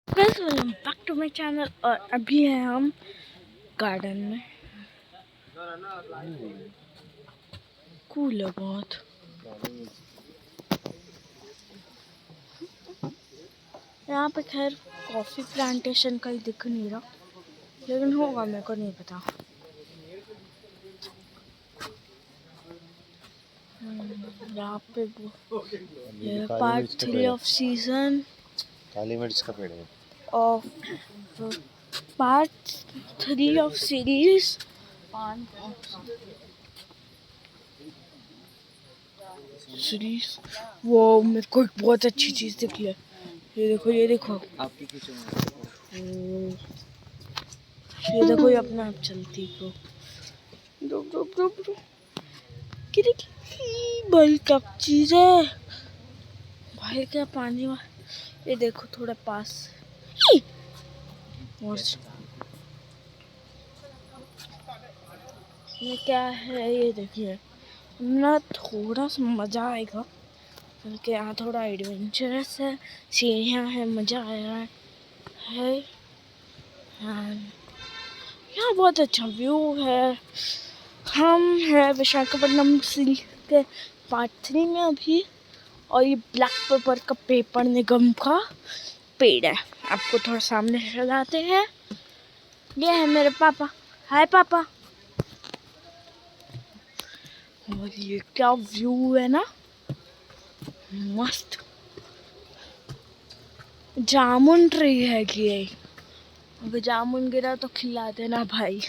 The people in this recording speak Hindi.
Welcome back to my channel. और अभी हैं हम गार्डन में। कूल है बहुत। यहाँ पे खैर कॉफ़ी प्लांटेशन का ही दिख नहीं रहा, लेकिन होगा, मेरे को नहीं पता। यहाँ पे ये पार्ट 3 ऑफ सीजन काली मिर्च का पेड़ है ऑफ पार्ट 3 ऑफ सीरीज। वो मेरे को एक बहुत अच्छी चीज दिखी है। ये देखो, ये देखो, आपकी खींचो। ये देखो, ये अपने आप चलती है। रुक रुक रुक रुक, भाई क्या चीज है भाई, क्या पानी में। ये देखो थोड़ा पास और ये क्या है, ये देखिए ना, थोड़ा सा मजा आएगा क्योंकि यहाँ थोड़ा एडवेंचरस है, सीढ़ियाँ हैं, मजा आया है। यहाँ बहुत अच्छा व्यू है। हम हैं विशाखापट्टनम सी के पार्ट 3 में अभी, और ये ब्लैक पेपर का पेपर निगम का पेड़ है। आपको थोड़ा सामने से चलाते हैं। ये है मेरे पापा। हाय पापा। और ये क्या व्यू है ना, मस्त। जामुन ट्री है कि ये, अगर जामुन गिरा तो खिला देना भाई।